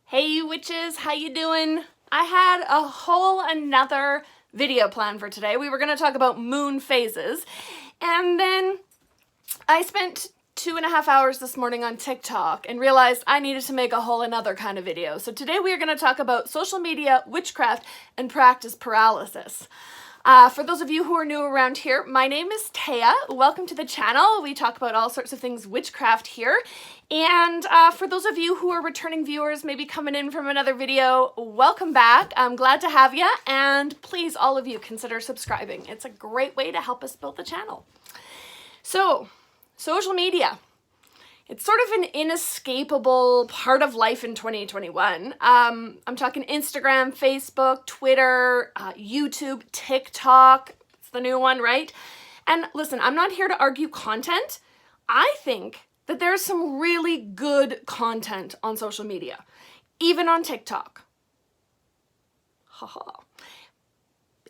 Hey witches, how you doing? I had a whole another video plan for today. We were going to talk about moon phases, and then I spent 2.5 hours this morning on TikTok and realized I needed to make a whole another kind of video. So today we are going to talk about social media, witchcraft, and practice paralysis. For those of you who are new around here, my name is Taya. Welcome to the channel. We talk about all sorts of things witchcraft here. And for those of you who are returning viewers, maybe coming in from another video, welcome back. I'm glad to have you. And please, all of you, consider subscribing. It's a great way to help us build the channel. So, social media. It's sort of an inescapable part of life in 2021. I'm talking Instagram, Facebook, Twitter, YouTube, TikTok. It's the new one, right? And listen, I'm not here to argue content. I think that there's some really good content on social media, even on TikTok. Haha.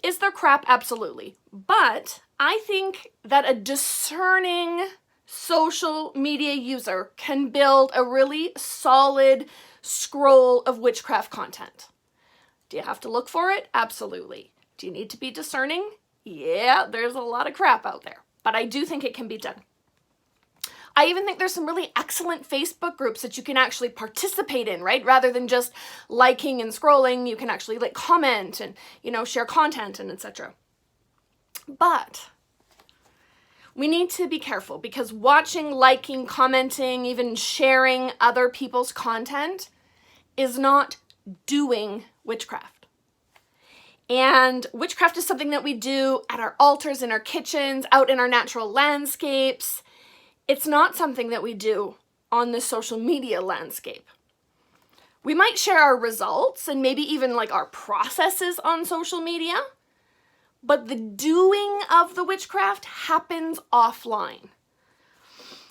Is there crap? Absolutely. But I think that a discerning social media user can build a really solid scroll of witchcraft content. Do you have to look for it? Absolutely. Do you need to be discerning? Yeah, there's a lot of crap out there, but I do think it can be done. I even think there's some really excellent Facebook groups that you can actually participate in, right? Rather than just liking and scrolling, you can actually like comment and, share content and etc. But we need to be careful because watching, liking, commenting, even sharing other people's content is not doing witchcraft. And witchcraft is something that we do at our altars, in our kitchens, out in our natural landscapes. It's not something that we do on the social media landscape. We might share our results and maybe even like our processes on social media, but the doing of the witchcraft happens offline.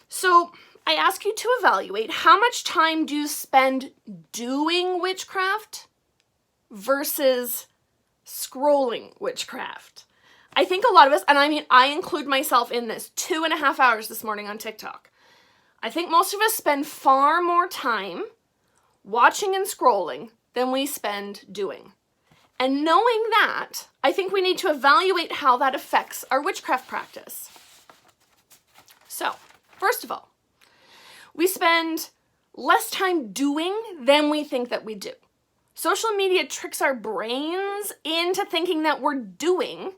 So I ask you to evaluate how much time do you spend doing witchcraft versus scrolling witchcraft. I think a lot of us, and I include myself in this, 2.5 hours this morning on TikTok. I think most of us spend far more time watching and scrolling than we spend doing. And knowing that, I think we need to evaluate how that affects our witchcraft practice. So, first of all, we spend less time doing than we think that we do. Social media tricks our brains into thinking that we're doing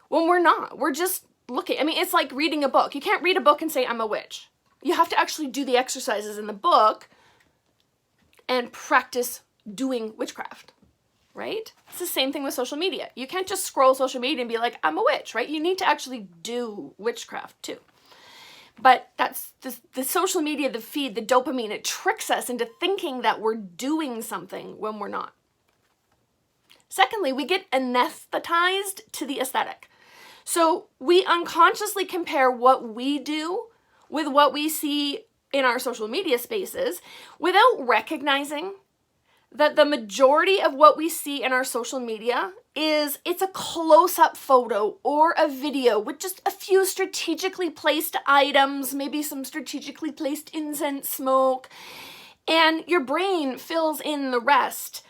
when we're not. We're just looking. It's like reading a book. You can't read a book and say, I'm a witch. You have to actually do the exercises in the book and practice doing witchcraft. Right? It's the same thing with social media. You can't just scroll social media and be like, I'm a witch, right? You need to actually do witchcraft too. But that's the social media, the feed, the dopamine, it tricks us into thinking that we're doing something when we're not. Secondly, we get anesthetized to the aesthetic. So we unconsciously compare what we do with what we see in our social media spaces without recognizing that the majority of what we see in our social media it's a close-up photo or a video with just a few strategically placed items, maybe some strategically placed incense smoke, and your brain fills in the rest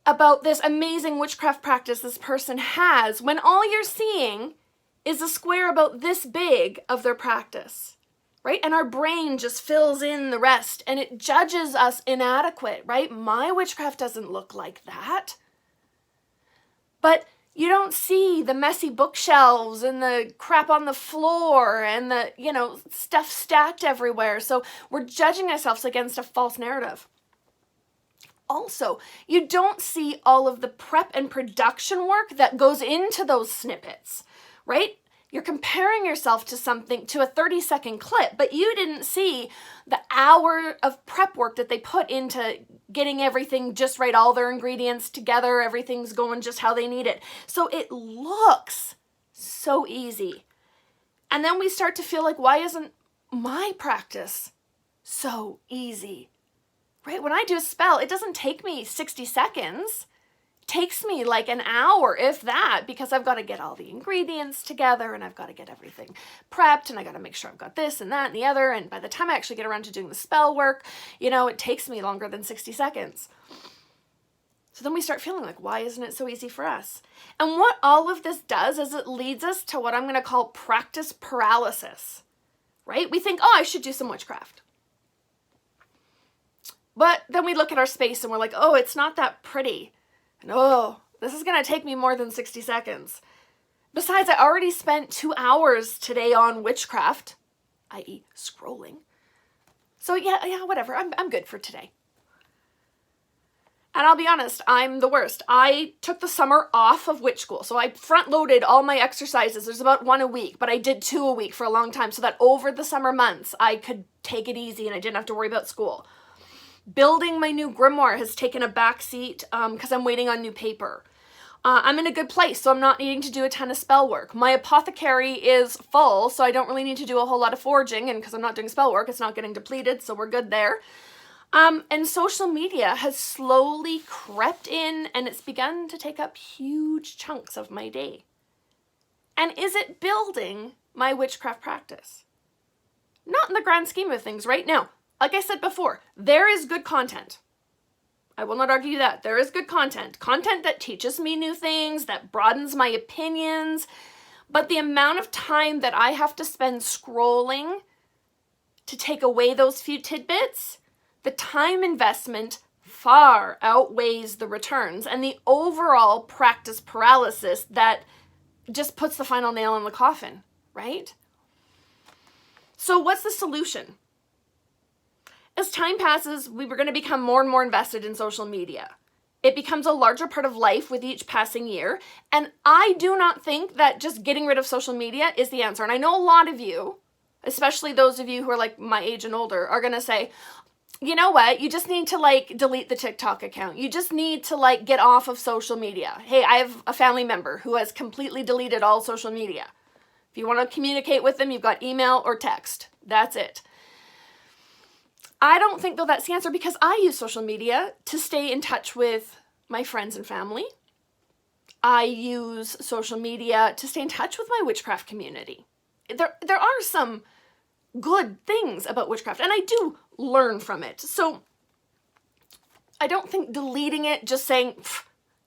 about this amazing witchcraft practice this person has when all you're seeing is a square about this big of their practice. Right? And our brain just fills in the rest and it judges us inadequate, right? My witchcraft doesn't look like that. But you don't see the messy bookshelves and the crap on the floor and the, stuff stacked everywhere. So we're judging ourselves against a false narrative. Also, you don't see all of the prep and production work that goes into those snippets, right? You're comparing yourself to a 30-second clip, but you didn't see the hour of prep work that they put into getting everything just right, all their ingredients together, everything's going just how they need it. So it looks so easy. And then we start to feel like, why isn't my practice so easy? Right? When I do a spell, it doesn't take me 60 seconds. takes me like an hour, if that, because I've got to get all the ingredients together and I've got to get everything prepped and I got to make sure I've got this and that and the other. And by the time I actually get around to doing the spell work, you know, it takes me longer than 60 seconds. So then we start feeling like, why isn't it so easy for us? And what all of this does is it leads us to what I'm going to call practice paralysis, right? We think, oh, I should do some witchcraft. But then we look at our space and we're like, oh, it's not that pretty. And oh, this is going to take me more than 60 seconds. Besides, I already spent 2 hours today on witchcraft, i.e. scrolling. So yeah, whatever. I'm good for today. And I'll be honest, I'm the worst. I took the summer off of witch school. So I front-loaded all my exercises. There's about 1 a week, but I did 2 a week for a long time so that over the summer months, I could take it easy and I didn't have to worry about school. Building my new grimoire has taken a back seat because I'm waiting on new paper. I'm in a good place, so I'm not needing to do a ton of spell work. My apothecary is full, so I don't really need to do a whole lot of foraging, and because I'm not doing spell work, it's not getting depleted, so we're good there. And social media has slowly crept in, and it's begun to take up huge chunks of my day. And is it building my witchcraft practice? Not in the grand scheme of things right now. Like I said before, there is good content. I will not argue that. There is good content. Content that teaches me new things, that broadens my opinions. But the amount of time that I have to spend scrolling to take away those few tidbits, the time investment far outweighs the returns and the overall practice paralysis that just puts the final nail in the coffin, right? So what's the solution? As time passes, we were going to become more and more invested in social media. It becomes a larger part of life with each passing year. And I do not think that just getting rid of social media is the answer. And I know a lot of you, especially those of you who are like my age and older, are going to say, you know what? You just need to like delete the TikTok account. You just need to like get off of social media. Hey, I have a family member who has completely deleted all social media. If you want to communicate with them, you've got email or text. That's it. I don't think though that's the answer because I use social media to stay in touch with my friends and family. I use social media to stay in touch with my witchcraft community. There are some good things about witchcraft and I do learn from it. So I don't think deleting it, just saying,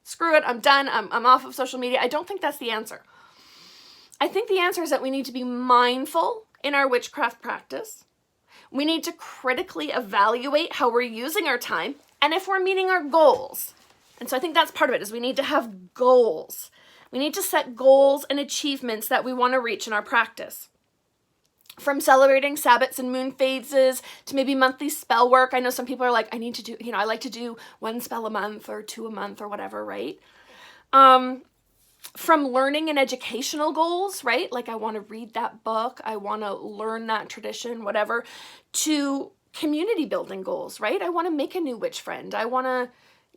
screw it, I'm done, I'm off of social media. I don't think that's the answer. I think the answer is that we need to be mindful in our witchcraft practice. We need to critically evaluate how we're using our time and if we're meeting our goals. And so I think that's part of it, is we need to have goals. We need to set goals and achievements that we want to reach in our practice. From celebrating Sabbats and moon phases to maybe monthly spell work. I know some people are like, I need to do, I like to do 1 spell a month or 2 a month or whatever, right? From learning and educational goals, right? Like I want to read that book, I want to learn that tradition, whatever, to community building goals, right? I want to make a new witch friend. I want to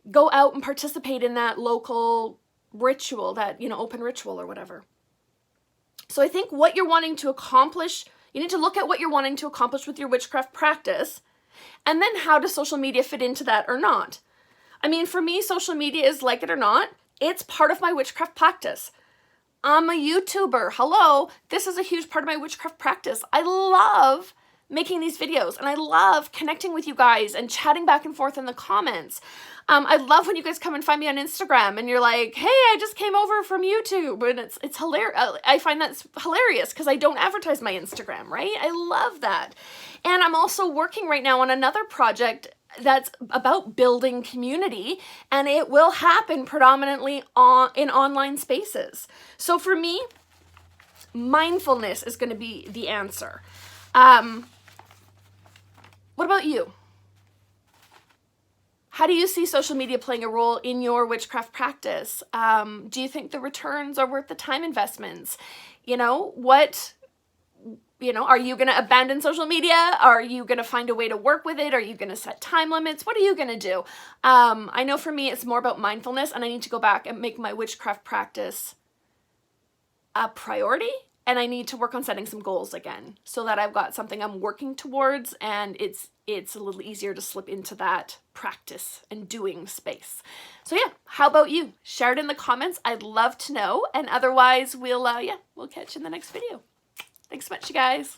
go out and participate in that local ritual, that, open ritual or whatever. So I think what you're wanting to accomplish, you need to look at what you're wanting to accomplish with your witchcraft practice, and then how does social media fit into that or not? I mean, for me, social media is, like it or not, it's part of my witchcraft practice. I'm a YouTuber. Hello. This is a huge part of my witchcraft practice. I love making these videos and I love connecting with you guys and chatting back and forth in the comments. I love when you guys come and find me on Instagram and you're like, hey, I just came over from YouTube, and it's hilarious. I find that's hilarious because I don't advertise my Instagram, right? I love that. And I'm also working right now on another project that's about building community, and it will happen predominantly in online spaces. So for me, mindfulness is going to be the answer. What about you? How do you see social media playing a role in your witchcraft practice? Do you think the returns are worth the time investments? Are you going to abandon social media? Are you going to find a way to work with it? Are you going to set time limits? What are you going to do? I know for me, it's more about mindfulness, and I need to go back and make my witchcraft practice a priority and I need to work on setting some goals again so that I've got something I'm working towards, and it's a little easier to slip into that practice and doing space. So yeah, how about you? Share it in the comments. I'd love to know. And otherwise, we'll catch you in the next video. Thanks so much, you guys.